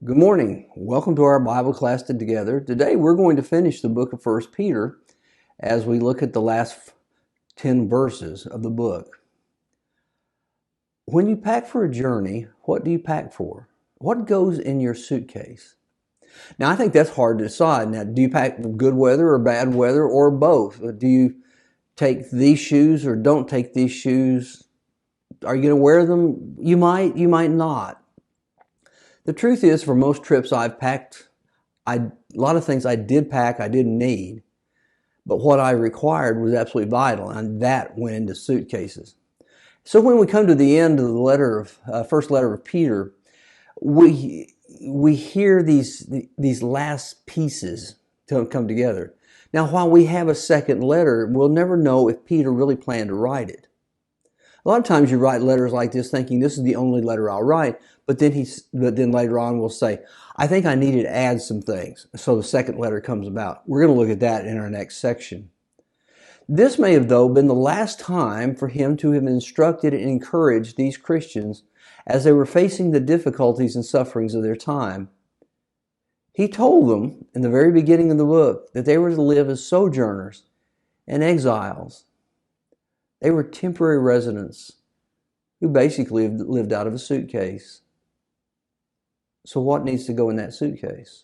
Good morning. Welcome to our Bible class together. Today we're going to finish the book of 1 Peter as we look at the last 10 verses of the book. When you pack for a journey, what do you pack for? What goes in your suitcase? Now, I think that's hard to decide. Now, do you pack for good weather or bad weather or both? Do you take these shoes or don't take these shoes? Are you going to wear them? You might not. The truth is, for most trips I've packed, a lot of things I did pack I didn't need, but what I required was absolutely vital, and that went into suitcases. So when we come to the end of the first letter of Peter, we hear these last pieces to come together. Now, while we have a second letter, we'll never know if Peter really planned to write it. A lot of times you write letters like this thinking this is the only letter I'll write, but then later on we'll say, I think I needed to add some things. So the second letter comes about. We're going to look at that in our next section. This may have, though, been the last time for him to have instructed and encouraged these Christians as they were facing the difficulties and sufferings of their time. He told them in the very beginning of the book that they were to live as sojourners and exiles. They were temporary residents who basically lived out of a suitcase. So what needs to go in that suitcase?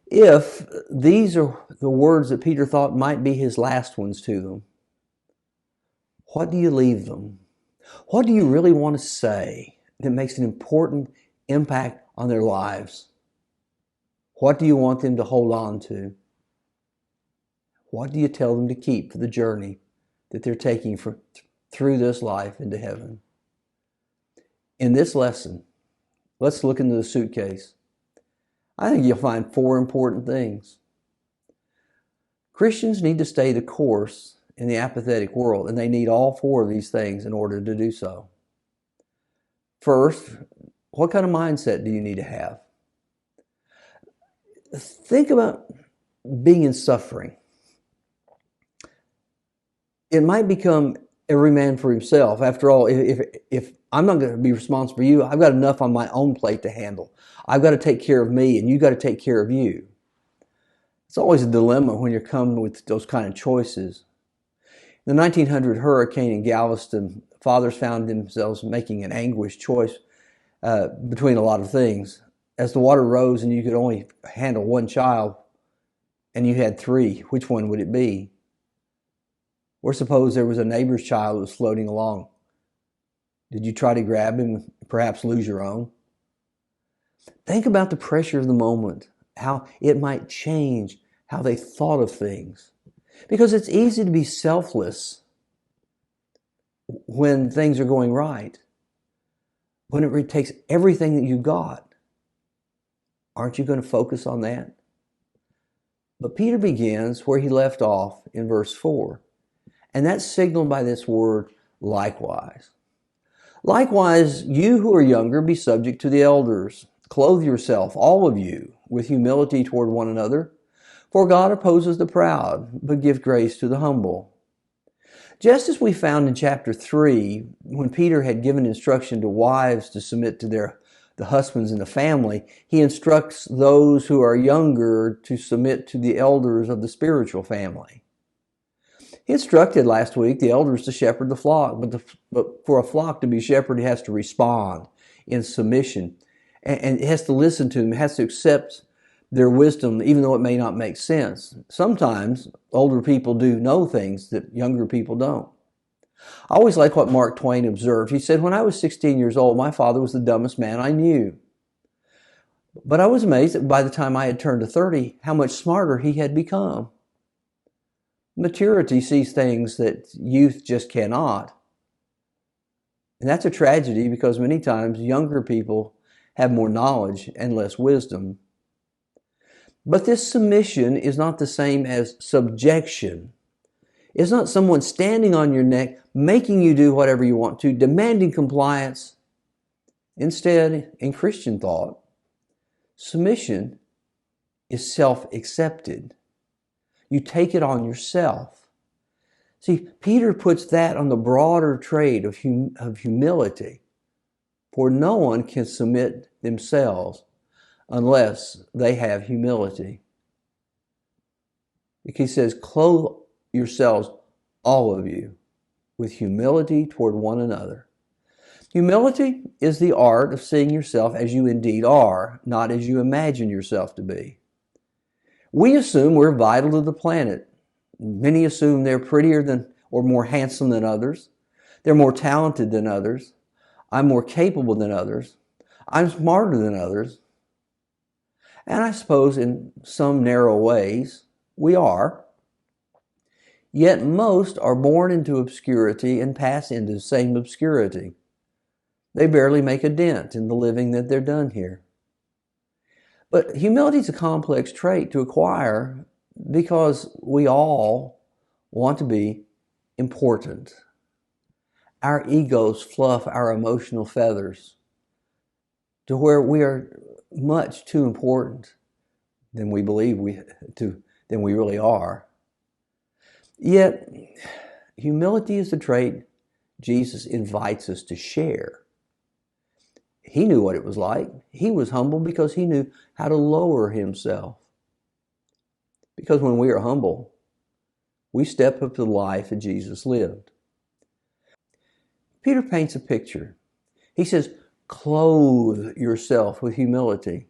If these are the words that Peter thought might be his last ones to them, what do you leave them? What do you really want to say that makes an important impact on their lives? What do you want them to hold on to? What do you tell them to keep for the journey that they're taking through this life into heaven? In this lesson, let's look into the suitcase. I think you'll find four important things. Christians need to stay the course in the apathetic world, and they need all four of these things in order to do so. First, what kind of mindset do you need to have? Think about being in suffering. It might become every man for himself. After all, if I'm not going to be responsible for you, I've got enough on my own plate to handle. I've got to take care of me, and you've got to take care of you. It's always a dilemma when you're coming with those kind of choices. In the 1900 hurricane in Galveston, fathers found themselves making an anguished choice between a lot of things. As the water rose and you could only handle one child, and you had three, which one would it be? Or suppose there was a neighbor's child who was floating along. Did you try to grab him and perhaps lose your own? Think about the pressure of the moment, how it might change how they thought of things. Because it's easy to be selfless when things are going right, when it takes everything that you've got. Aren't you going to focus on that? But Peter begins where he left off in verse 4. And that's signaled by this word, likewise. Likewise, you who are younger, be subject to the elders. Clothe yourself, all of you, with humility toward one another. For God opposes the proud, but gives grace to the humble. Just as we found in chapter 3, when Peter had given instruction to wives to submit to the husbands in the family, he instructs those who are younger to submit to the elders of the spiritual family. He instructed last week the elders to shepherd the flock, but for a flock to be shepherded, it has to respond in submission, and it has to listen to them, it has to accept their wisdom, even though it may not make sense. Sometimes older people do know things that younger people don't. I always like what Mark Twain observed. He said, when I was 16 years old, my father was the dumbest man I knew. But I was amazed that by the time I had turned to 30, how much smarter he had become. Maturity sees things that youth just cannot. And that's a tragedy because many times younger people have more knowledge and less wisdom. But this submission is not the same as subjection. It's not someone standing on your neck, making you do whatever you want to, demanding compliance. Instead, in Christian thought, submission is self-accepted. You take it on yourself. See, Peter puts that on the broader trait of humility. For no one can submit themselves unless they have humility. He says, clothe yourselves, all of you, with humility toward one another. Humility is the art of seeing yourself as you indeed are, not as you imagine yourself to be. We assume we're vital to the planet. Many assume they're prettier than or more handsome than others. They're more talented than others. I'm more capable than others. I'm smarter than others. And I suppose in some narrow ways we are. Yet most are born into obscurity and pass into the same obscurity. They barely make a dent in the living that they're done here. But humility is a complex trait to acquire because we all want to be important. Our egos fluff our emotional feathers to where we are much too important than we believe than we really are. Yet, humility is the trait Jesus invites us to share. He knew what it was like. He was humble because he knew how to lower himself. Because when we are humble, we step up to the life that Jesus lived. Peter paints a picture. He says, clothe yourself with humility.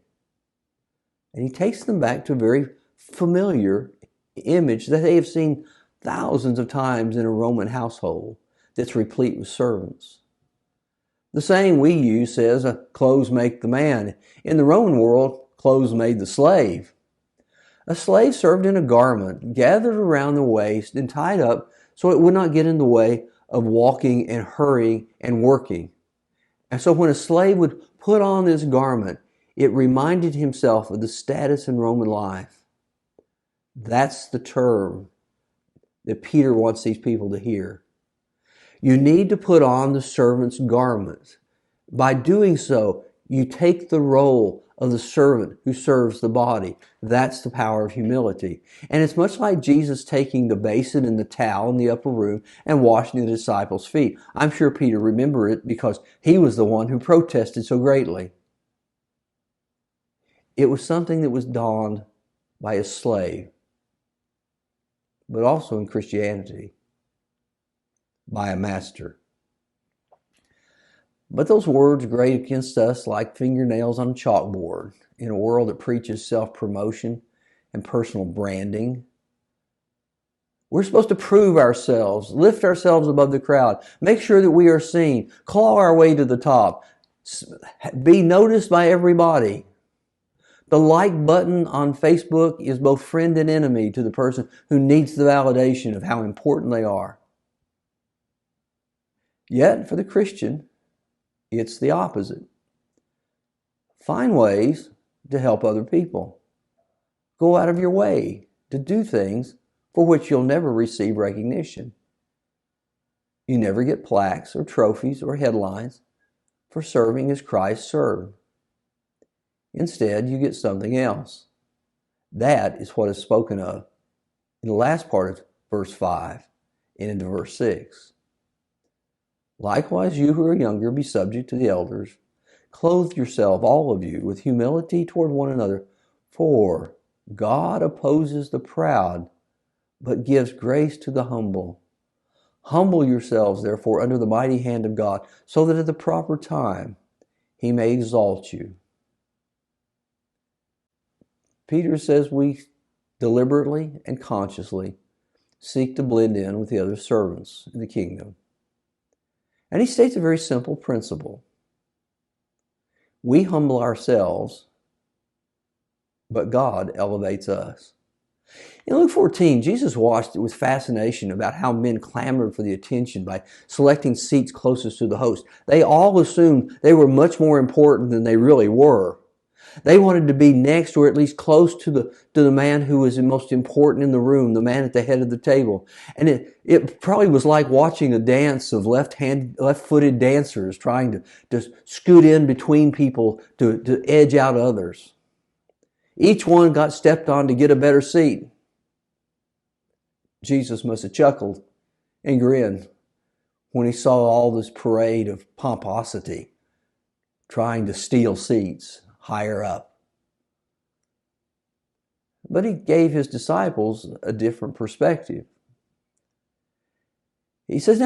And he takes them back to a very familiar image that they have seen thousands of times in a Roman household that's replete with servants. The saying we use says, clothes make the man. In the Roman world, clothes made the slave. A slave served in a garment, gathered around the waist and tied up so it would not get in the way of walking and hurrying and working. And so when a slave would put on this garment, it reminded himself of the status in Roman life. That's the term that Peter wants these people to hear. You need to put on the servant's garment. By doing so, you take the role of the servant who serves the body. That's the power of humility. And it's much like Jesus taking the basin and the towel in the upper room and washing the disciples' feet. I'm sure Peter remembered it because he was the one who protested so greatly. It was something that was donned by a slave, but also in Christianity, by a master. But those words grate against us like fingernails on a chalkboard in a world that preaches self-promotion and personal branding. We're supposed to prove ourselves, lift ourselves above the crowd, make sure that we are seen, claw our way to the top, be noticed by everybody. The like button on Facebook is both friend and enemy to the person who needs the validation of how important they are. Yet, for the Christian, it's the opposite. Find ways to help other people. Go out of your way to do things for which you'll never receive recognition. You never get plaques or trophies or headlines for serving as Christ served. Instead, you get something else. That is what is spoken of in the last part of verse 5 and into verse 6. Likewise, you who are younger, be subject to the elders. Clothe yourself, all of you, with humility toward one another, for God opposes the proud, but gives grace to the humble. Humble yourselves, therefore, under the mighty hand of God, so that at the proper time he may exalt you. Peter says we deliberately and consciously seek to blend in with the other servants in the kingdom. And he states a very simple principle. We humble ourselves, but God elevates us. In Luke 14, Jesus watched with fascination about how men clamored for the attention by selecting seats closest to the host. They all assumed they were much more important than they really were. They wanted to be next or at least close to the man who was the most important in the room, the man at the head of the table. And it probably was like watching a dance of left-footed dancers trying to scoot in between people to edge out others. Each one got stepped on to get a better seat. Jesus must have chuckled and grinned when he saw all this parade of pomposity trying to steal seats higher up. But he gave his disciples a different perspective. He says,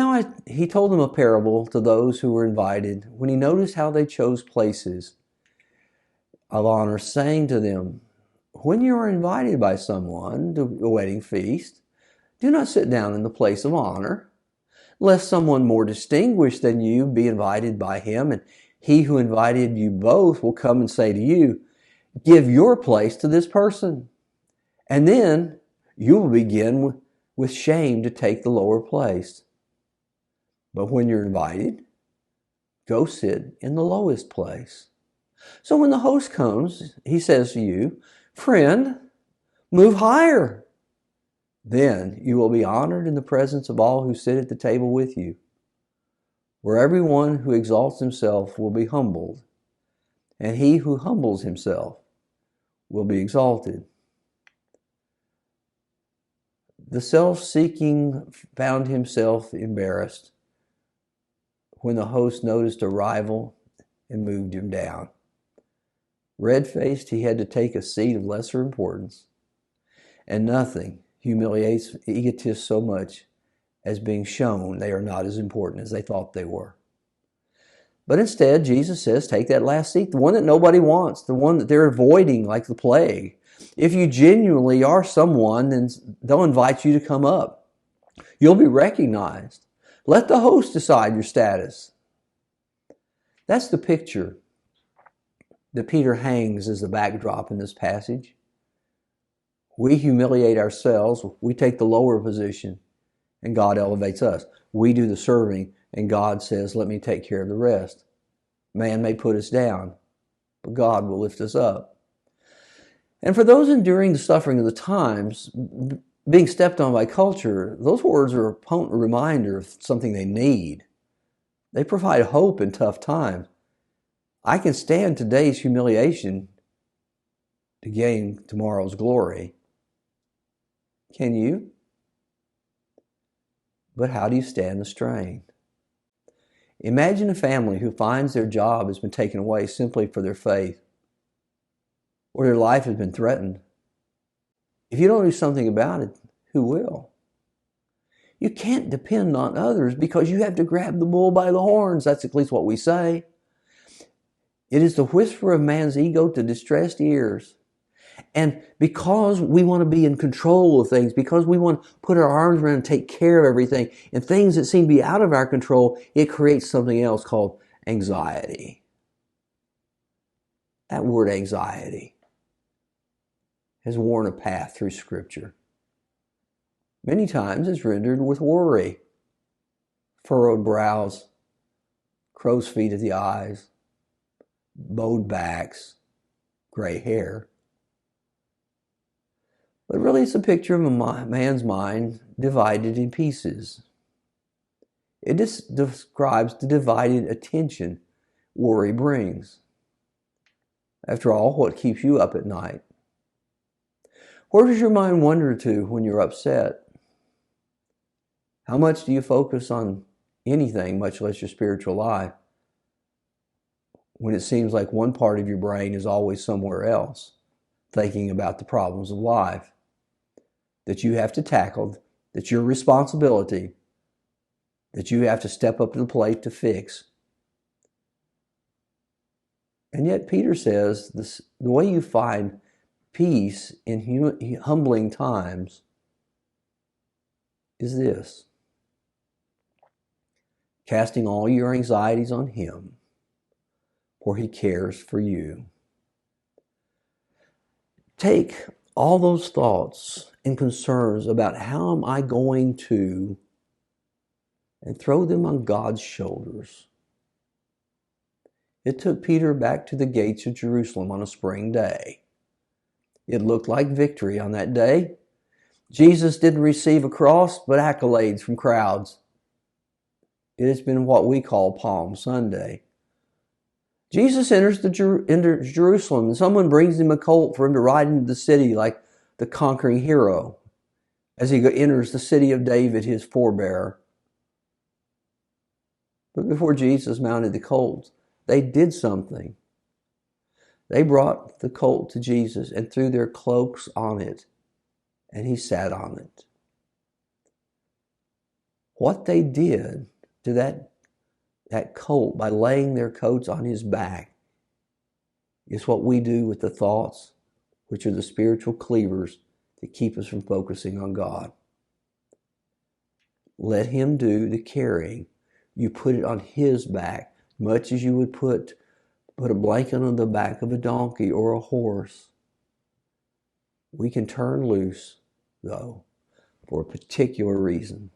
he told them a parable to those who were invited when he noticed how they chose places of honor, saying to them, when you are invited by someone to a wedding feast, do not sit down in the place of honor, lest someone more distinguished than you be invited by him, and he who invited you both will come and say to you, give your place to this person. And then you will begin with shame to take the lower place. But when you're invited, go sit in the lowest place. So when the host comes, he says to you, friend, move higher. Then you will be honored in the presence of all who sit at the table with you. For everyone who exalts himself will be humbled, and he who humbles himself will be exalted. The self-seeking found himself embarrassed when the host noticed a rival and moved him down. Red-faced, he had to take a seat of lesser importance, and nothing humiliates egotists so much as being shown they are not as important as they thought they were. But instead, Jesus says, take that last seat, the one that nobody wants, the one that they're avoiding like the plague. If you genuinely are someone, then they'll invite you to come up. You'll be recognized. Let the host decide your status. That's the picture that Peter hangs as the backdrop in this passage. We humiliate ourselves, we take the lower position, and God elevates us. We do the serving, and God says, let me take care of the rest. Man may put us down, but God will lift us up. And for those enduring the suffering of the times, being stepped on by culture, those words are a potent reminder of something they need. They provide hope in tough times. I can stand today's humiliation to gain tomorrow's glory. Can you? But how do you stand the strain? Imagine a family who finds their job has been taken away simply for their faith, or their life has been threatened. If you don't do something about it, who will? You can't depend on others because you have to grab the bull by the horns. That's at least what we say. It is the whisper of man's ego to distressed ears. And because we want to be in control of things, because we want to put our arms around and take care of everything, and things that seem to be out of our control, it creates something else called anxiety. That word anxiety has worn a path through Scripture. Many times it's rendered with worry, furrowed brows, crow's feet at the eyes, bowed backs, gray hair. But really it's a picture of a man's mind divided in pieces. It describes the divided attention worry brings. After all, what keeps you up at night? Where does your mind wander to when you're upset? How much do you focus on anything, much less your spiritual life, when it seems like one part of your brain is always somewhere else, thinking about the problems of life that you have to tackle, that's your responsibility, that you have to step up to the plate to fix? And yet Peter says the way you find peace in humbling times is this: casting all your anxieties on Him, for He cares for you. Take all those thoughts and concerns about how am I going to, and throw them on God's shoulders. It took Peter back to the gates of Jerusalem on a spring day. It looked like victory on that day. Jesus didn't receive a cross, but accolades from crowds. It has been what we call Palm Sunday. Jesus enters Jerusalem, and someone brings him a colt for him to ride into the city like the conquering hero as he enters the city of David, his forebearer. But before Jesus mounted the colt, They did something. They brought the colt to Jesus and threw their cloaks on it, and he sat on it. What they did to that colt by laying their coats on his back is what we do with the thoughts, which are the spiritual cleavers that keep us from focusing on God. Let him do the carrying. You put it on his back, much as you would put a blanket on the back of a donkey or a horse. We can turn loose, though, for a particular reason.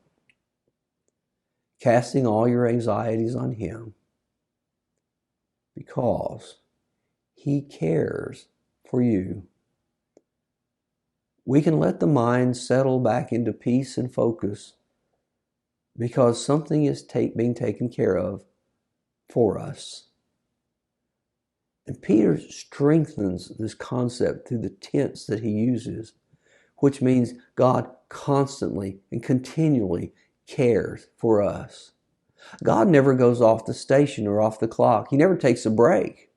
Casting all your anxieties on him, because he cares for you. We can let the mind settle back into peace and focus because something is being taken care of for us. And Peter strengthens this concept through the tense that he uses, which means God constantly and continually cares for us. God never goes off the station or off the clock. He never takes a break.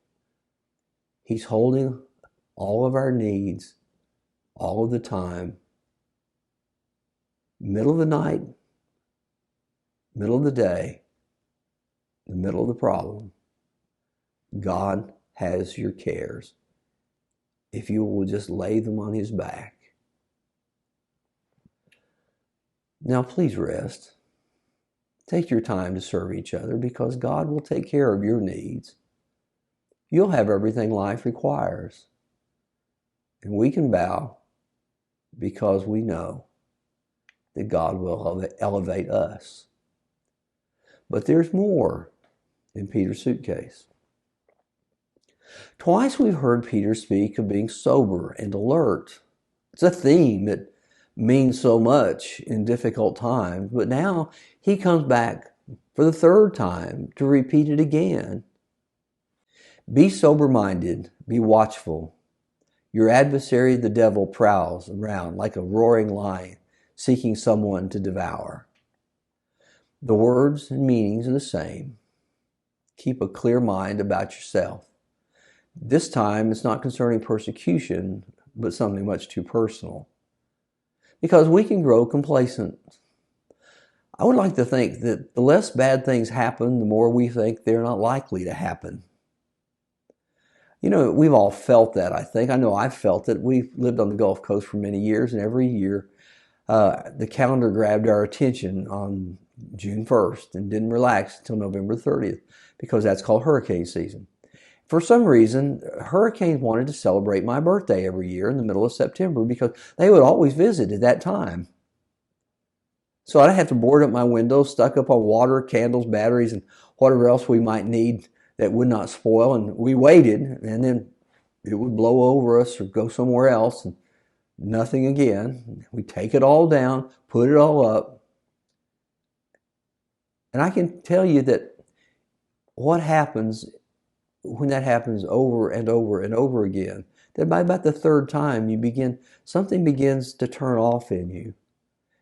He's holding all of our needs all of the time. Middle of the night, middle of the day, the middle of the problem. God has your cares if you will just lay them on his back. Now please rest. Take your time to serve each other because God will take care of your needs. You'll have everything life requires. And we can bow because we know that God will elevate us. But there's more in Peter's suitcase. Twice we've heard Peter speak of being sober and alert. It's a theme that means so much in difficult times, but now he comes back for the third time to repeat it again. Be sober-minded, be watchful. Your adversary, the devil, prowls around like a roaring lion, seeking someone to devour. The words and meanings are the same. Keep a clear mind about yourself. This time, it's not concerning persecution, but something much too personal. Because we can grow complacent. I would like to think that the less bad things happen, the more we think they're not likely to happen. You know, we've all felt that, I think. I know I've felt it. We've lived on the Gulf Coast for many years, and every year the calendar grabbed our attention on June 1st and didn't relax until November 30th because that's called hurricane season. For some reason, hurricanes wanted to celebrate my birthday every year in the middle of September because they would always visit at that time. So I'd have to board up my windows, stuck up on water, candles, batteries, and whatever else we might need that would not spoil. And we waited, and then it would blow over us or go somewhere else, and nothing again. We take it all down, put it all up. And I can tell you that what happens when that happens over and over and over again, that by about the third time something begins to turn off in you.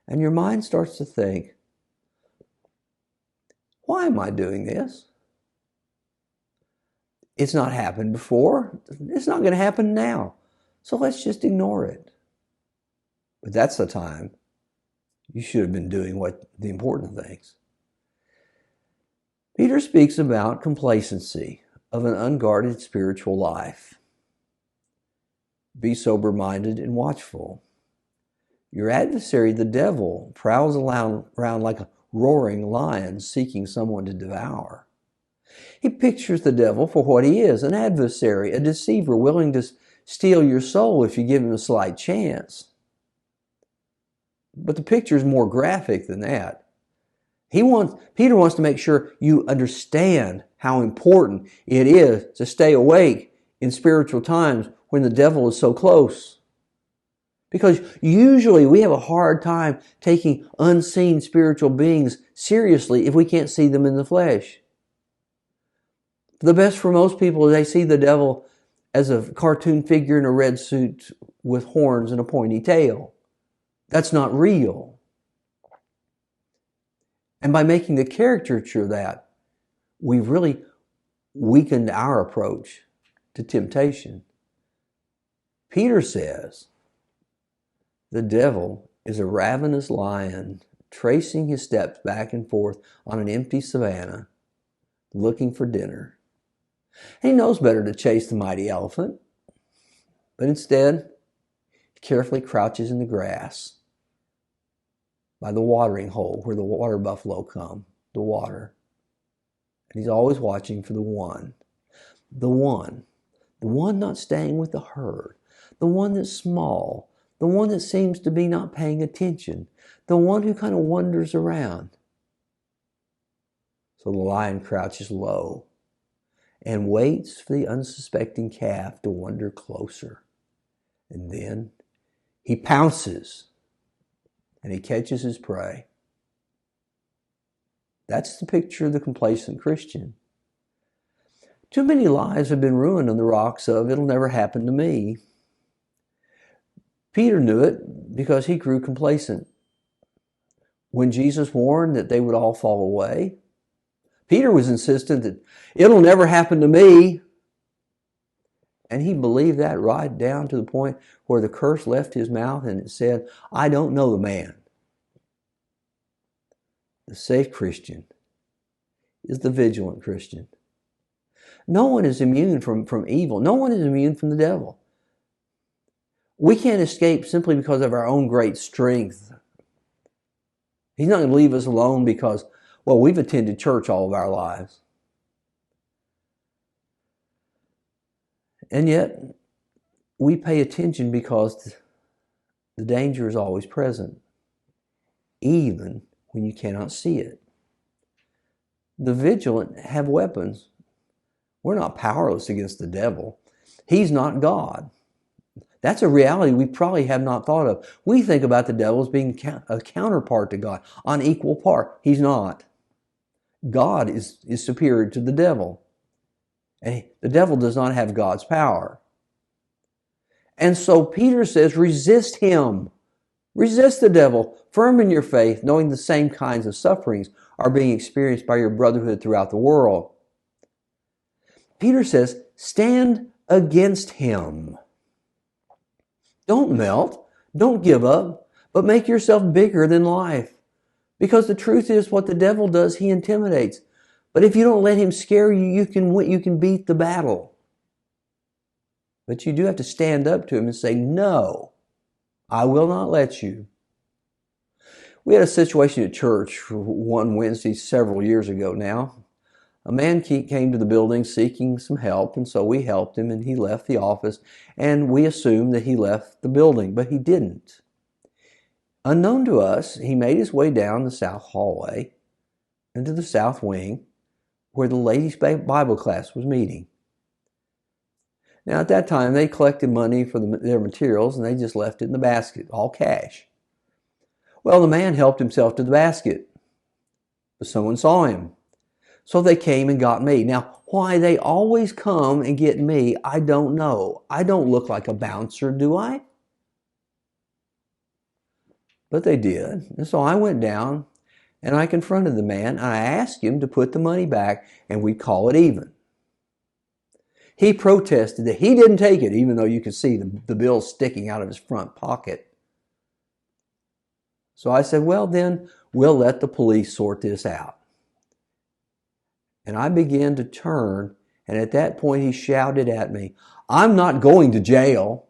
And your mind starts to think, why am I doing this? It's not happened before. It's not going to happen now. So let's just ignore it. But that's the time you should have been doing the important things. Peter speaks about complacency of an unguarded spiritual life. Be sober-minded and watchful. Your adversary, the devil, prowls around like a roaring lion seeking someone to devour. He pictures the devil for what he is, an adversary, a deceiver willing to steal your soul if you give him a slight chance. But the picture is more graphic than that. Peter wants to make sure you understand how important it is to stay awake in spiritual times when the devil is so close. Because usually we have a hard time taking unseen spiritual beings seriously if we can't see them in the flesh. The best for most people is they see the devil as a cartoon figure in a red suit with horns and a pointy tail. That's not real. And by making the caricature of that, we've really weakened our approach to temptation. Peter says, the devil is a ravenous lion tracing his steps back and forth on an empty savanna, looking for dinner. And he knows better to chase the mighty elephant, but instead, he carefully crouches in the grass by the watering hole where the water buffalo come, the water. And he's always watching for the one not staying with the herd, the one that's small, the one that seems to be not paying attention, the one who kind of wanders around. So the lion crouches low and waits for the unsuspecting calf to wander closer. And then he pounces and he catches his prey. That's the picture of the complacent Christian. Too many lives have been ruined on the rocks of it'll never happen to me. Peter knew it because he grew complacent. When Jesus warned that they would all fall away, Peter was insistent that it'll never happen to me. And he believed that right down to the point where the curse left his mouth and it said, I don't know the man. The safe Christian is the vigilant Christian. No one is immune from evil. No one is immune from the devil. We can't escape simply because of our own great strength. He's not going to leave us alone because, well, we've attended church all of our lives. And yet, we pay attention because the danger is always present, even when you cannot see it. The vigilant have weapons. We're not powerless against the devil. He's not God. That's a reality we probably have not thought of. We think about the devil as being a counterpart to God, on equal par. He's not. God is superior to the devil. And the devil does not have God's power. And so Peter says, resist him. Resist the devil. Firm in your faith, knowing the same kinds of sufferings are being experienced by your brotherhood throughout the world. Peter says, stand against him. Don't melt. Don't give up. But make yourself bigger than life. Because the truth is, what the devil does, he intimidates. But if you don't let him scare you, you can beat the battle. But you do have to stand up to him and say, no, I will not let you. We had a situation at church one Wednesday several years ago now. A man came to the building seeking some help, and so we helped him, and he left the office, and we assumed that he left the building, but he didn't. Unknown to us, he made his way down the south hallway into the south wing where the ladies' Bible class was meeting. Now, at that time, they collected money for their materials, and they just left it in the basket, all cash. Well, the man helped himself to the basket, but someone saw him. So they came and got me. Now, why they always come and get me, I don't know. I don't look like a bouncer, do I? But they did. And so I went down and I confronted the man and I asked him to put the money back and we'd call it even. He protested that he didn't take it, even though you could see the bill sticking out of his front pocket. So I said, well, then we'll let the police sort this out. And I began to turn, and at that point he shouted at me, I'm not going to jail.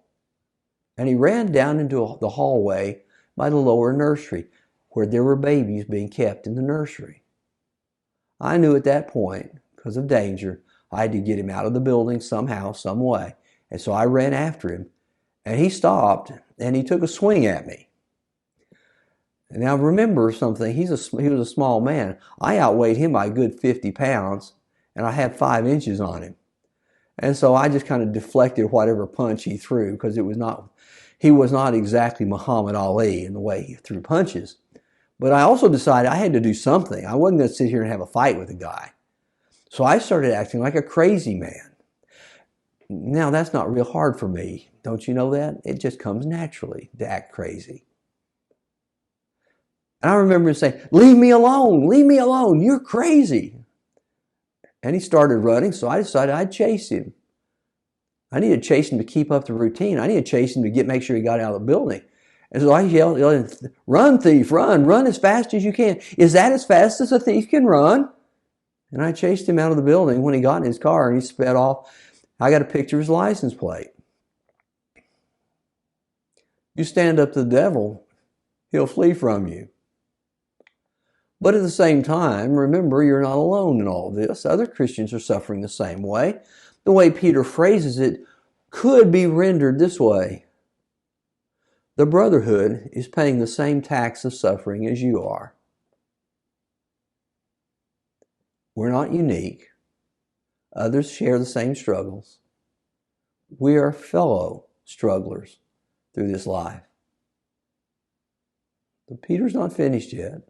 And he ran down into the hallway by the lower nursery, where there were babies being kept in the nursery. I knew at that point, because of danger, I had to get him out of the building somehow, some way. And so I ran after him, and he stopped, and he took a swing at me. And now remember something, he was a small man. I outweighed him by a good 50 pounds, and I had 5 inches on him. And so I just kind of deflected whatever punch he threw, because he was not exactly Muhammad Ali in the way he threw punches. But I also decided I had to do something. I wasn't going to sit here and have a fight with the guy. So I started acting like a crazy man. Now, that's not real hard for me. Don't you know that? It just comes naturally to act crazy. And I remember saying, leave me alone, you're crazy. And he started running, so I decided I'd chase him. I needed to chase him to keep up the routine. I needed to chase him to make sure he got out of the building. And so I yelled, run, thief, run as fast as you can. Is that as fast as a thief can run? And I chased him out of the building. When he got in his car and he sped off, I got a picture of his license plate. You stand up to the devil, he'll flee from you. But at the same time, remember, you're not alone in all this. Other Christians are suffering the same way. The way Peter phrases it could be rendered this way. The brotherhood is paying the same tax of suffering as you are. We're not unique. Others share the same struggles. We are fellow strugglers through this life. But Peter's not finished yet.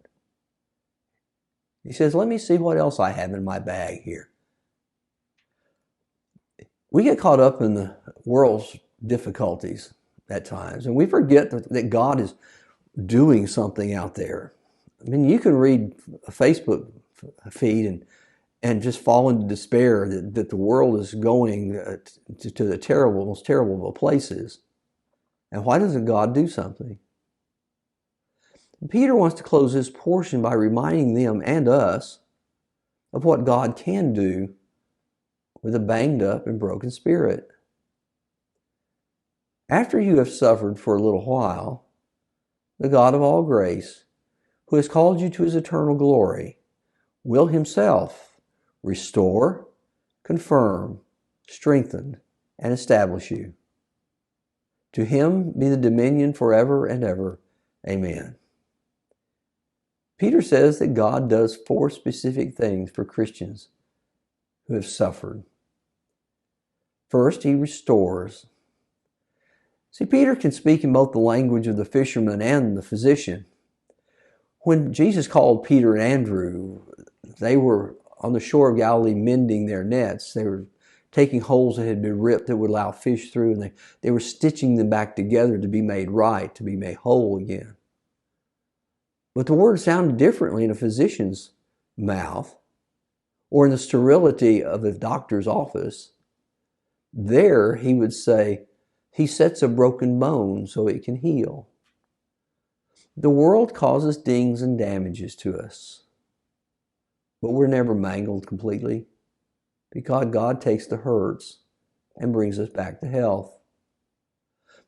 He says, let me see what else I have in my bag here. We get caught up in the world's difficulties at times, and we forget that God is doing something out there. I mean, you can read a Facebook feed and just fall into despair that the world is going to the most terrible of places. And why doesn't God do something? Peter wants to close this portion by reminding them and us of what God can do with a banged up and broken spirit. After you have suffered for a little while, the God of all grace, who has called you to his eternal glory, will himself restore, confirm, strengthen, and establish you. To him be the dominion forever and ever. Amen. Peter says that God does 4 specific things for Christians who have suffered. First, he restores. See, Peter can speak in both the language of the fisherman and the physician. When Jesus called Peter and Andrew, they were on the shore of Galilee mending their nets. They were taking holes that had been ripped that would allow fish through, and they were stitching them back together to be made right, to be made whole again. But the word sounded differently in a physician's mouth or in the sterility of a doctor's office. There, he would say, he sets a broken bone so it can heal. The world causes dings and damages to us, but we're never mangled completely because God takes the hurts and brings us back to health.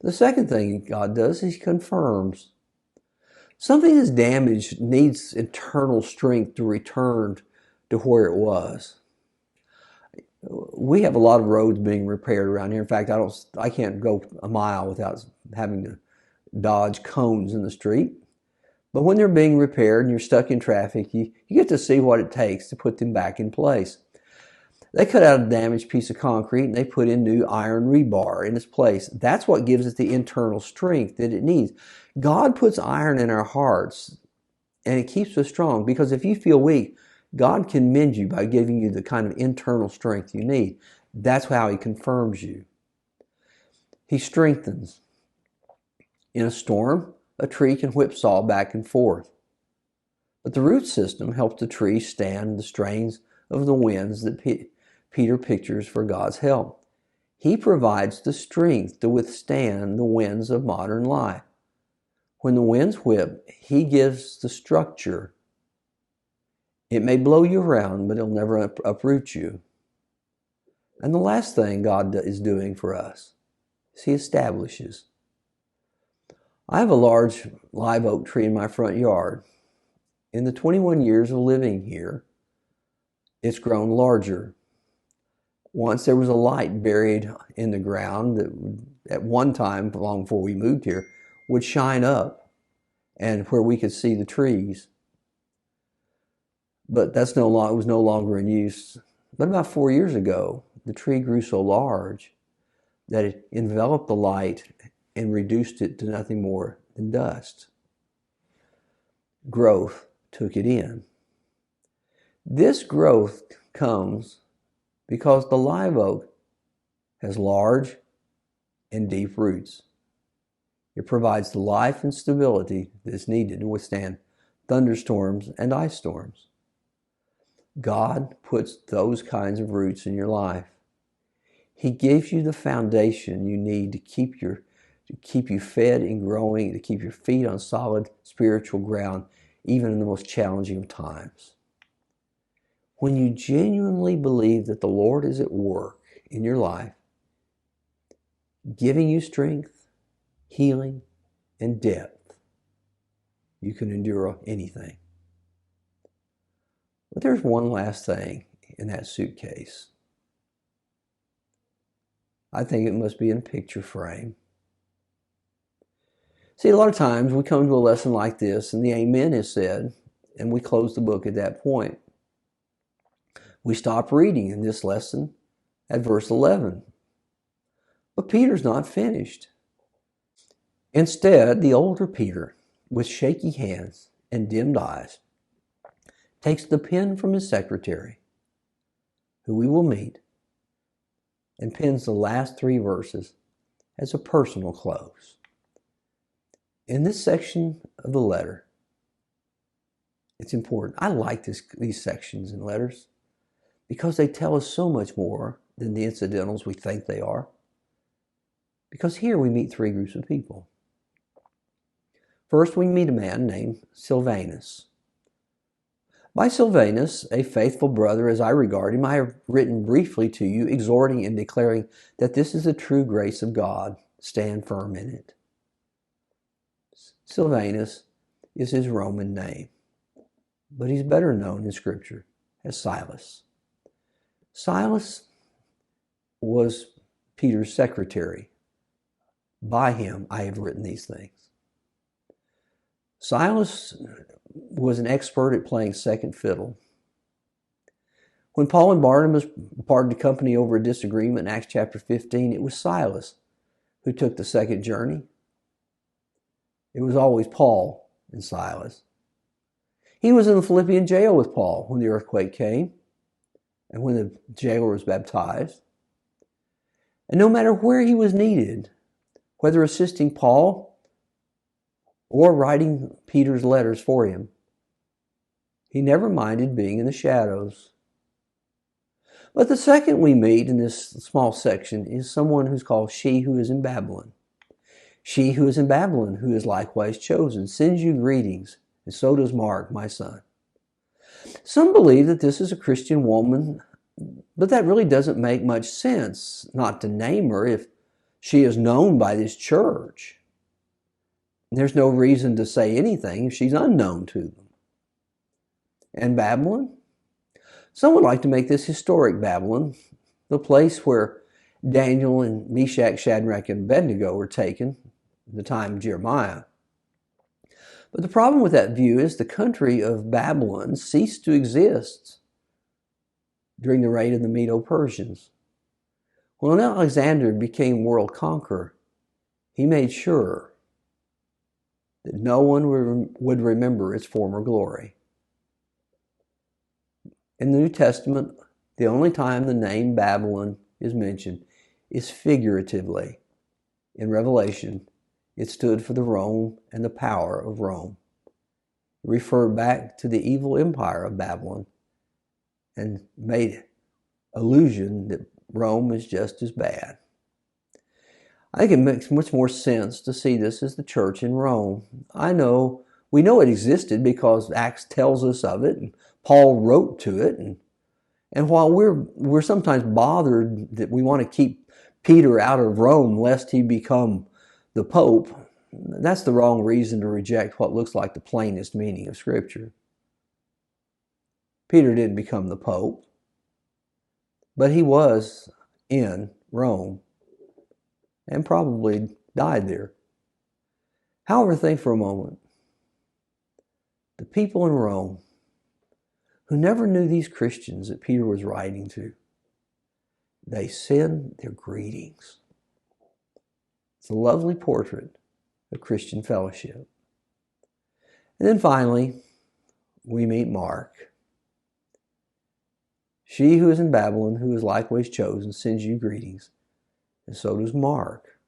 The second thing God does is he confirms. Something that's damaged needs internal strength to return to where it was. We have a lot of roads being repaired around here. In fact, I can't go a mile without having to dodge cones in the street. But when they're being repaired and you're stuck in traffic, you get to see what it takes to put them back in place. They cut out a damaged piece of concrete and they put in new iron rebar in its place. That's what gives it the internal strength that it needs. God puts iron in our hearts and it keeps us strong, because if you feel weak, God can mend you by giving you the kind of internal strength you need. That's how he confirms you. He strengthens. In a storm, a tree can whipsaw back and forth. But the root system helps the tree stand the strains of the winds that Peter pictures for God's help. He provides the strength to withstand the winds of modern life. When the winds whip, he gives the structure. It may blow you around, but it'll never uproot you. And the last thing God is doing for us is he establishes. I have a large live oak tree in my front yard. In the 21 years of living here, it's grown larger. Once there was a light buried in the ground that at one time, long before we moved here, would shine up and where we could see the trees. But it was no longer in use. But about 4 years ago, the tree grew so large that it enveloped the light and reduced it to nothing more than dust. Growth took it in. This growth comes because the live oak has large and deep roots. It provides the life and stability that is needed to withstand thunderstorms and ice storms. God puts those kinds of roots in your life. He gives you the foundation you need to keep you fed and growing, to keep your feet on solid spiritual ground, even in the most challenging of times. When you genuinely believe that the Lord is at work in your life, giving you strength, healing, and depth, you can endure anything. But there's one last thing in that suitcase. I think it must be in a picture frame. See, a lot of times we come to a lesson like this and the amen is said, and we close the book at that point. We stop reading in this lesson at verse 11. But Peter's not finished. Instead, the older Peter, with shaky hands and dimmed eyes, takes the pen from his secretary, who we will meet, and pens the last 3 verses as a personal close. In this section of the letter, it's important. I like these sections in letters because they tell us so much more than the incidentals we think they are. Because here we meet 3 groups of people. First, we meet a man named Silvanus. By Silvanus, a faithful brother as I regard him, I have written briefly to you, exhorting and declaring that this is the true grace of God. Stand firm in it. Silvanus is his Roman name, but he's better known in Scripture as Silas. Silas was Peter's secretary. By him I have written these things. Silas was an expert at playing second fiddle. When Paul and Barnabas parted company over a disagreement in Acts chapter 15, it was Silas who took the second journey. It was always Paul and Silas. He was in the Philippian jail with Paul when the earthquake came and when the jailer was baptized. And no matter where he was needed, whether assisting Paul or writing Peter's letters for him, he never minded being in the shadows. But the second we meet in this small section is someone who's called She Who Is in Babylon. She who is in Babylon, who is likewise chosen, sends you greetings, and so does Mark, my son. Some believe that this is a Christian woman, but that really doesn't make much sense not to name her if she is known by this church. There's no reason to say anything if she's unknown to them. And Babylon? Some would like to make this historic Babylon, the place where Daniel and Meshach, Shadrach, and Abednego were taken at the time of Jeremiah. But the problem with that view is the country of Babylon ceased to exist during the reign of the Medo-Persians. When Alexander became world conqueror, he made sure that no one would remember its former glory. In the New Testament, the only time the name Babylon is mentioned is figuratively. In Revelation, it stood for the Rome and the power of Rome. It referred back to the evil empire of Babylon and made allusion that Rome is just as bad. I think it makes much more sense to see this as the church in Rome. We know it existed because Acts tells us of it, and Paul wrote to it, and while we're sometimes bothered that we want to keep Peter out of Rome lest he become the Pope, that's the wrong reason to reject what looks like the plainest meaning of Scripture. Peter didn't become the Pope, but he was in Rome and probably died there. However, think for a moment. The people in Rome who never knew these Christians that Peter was writing to, they send their greetings. It's a lovely portrait of Christian fellowship. And then finally, we meet Mark. She who is in Babylon, who is likewise chosen, sends you greetings. And so does Mark,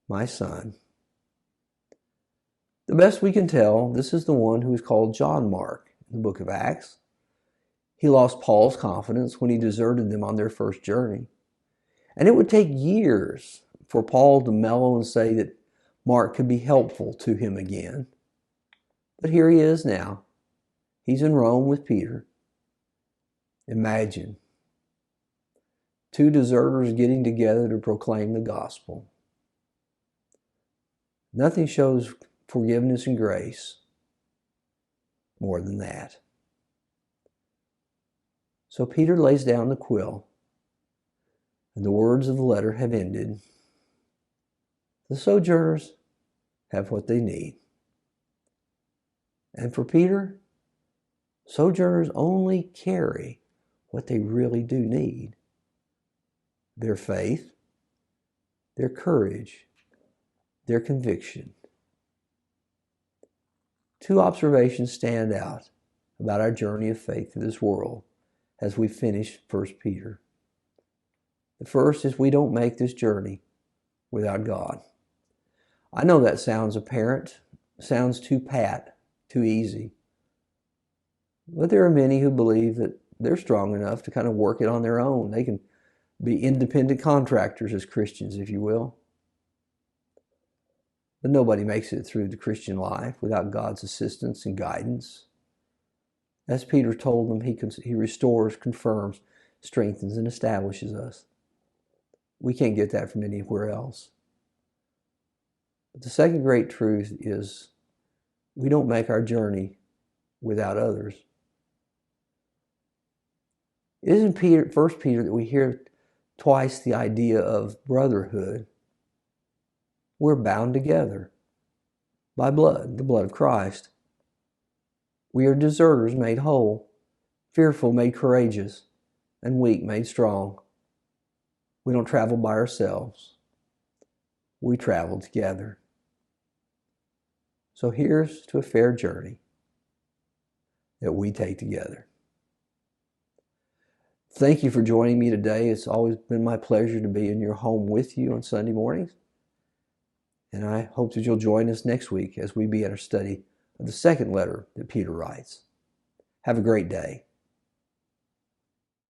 my son. The best we can tell, this is the one who is called John Mark in the book of Acts. He lost Paul's confidence when he deserted them on their first journey. And it would take years for Paul to mellow and say that Mark could be helpful to him again. But here he is now. He's in Rome with Peter. Imagine two deserters getting together to proclaim the gospel. Nothing shows forgiveness and grace more than that. So Peter lays down the quill, and the words of the letter have ended. The sojourners have what they need. And for Peter, sojourners only carry what they really do need: their faith, their courage, their conviction. Two observations stand out about our journey of faith through this world as we finish 1 Peter. The first is we don't make this journey without God. I know that sounds apparent, sounds too pat, too easy. But there are many who believe that they're strong enough to kind of work it on their own. They can be independent contractors as Christians, if you will. But nobody makes it through the Christian life without God's assistance and guidance. As Peter told them, he restores, confirms, strengthens, and establishes us. We can't get that from anywhere else. But the second great truth is we don't make our journey without others. It isn't 1 Peter that we hear twice the idea of brotherhood. We're bound together by blood, the blood of Christ. We are deserters made whole, fearful made courageous, and weak made strong. We don't travel by ourselves. We travel together. So here's to a fair journey that we take together. Thank you for joining me today. It's always been my pleasure to be in your home with you on Sunday mornings. And I hope that you'll join us next week as we begin our study of the second letter that Peter writes. Have a great day.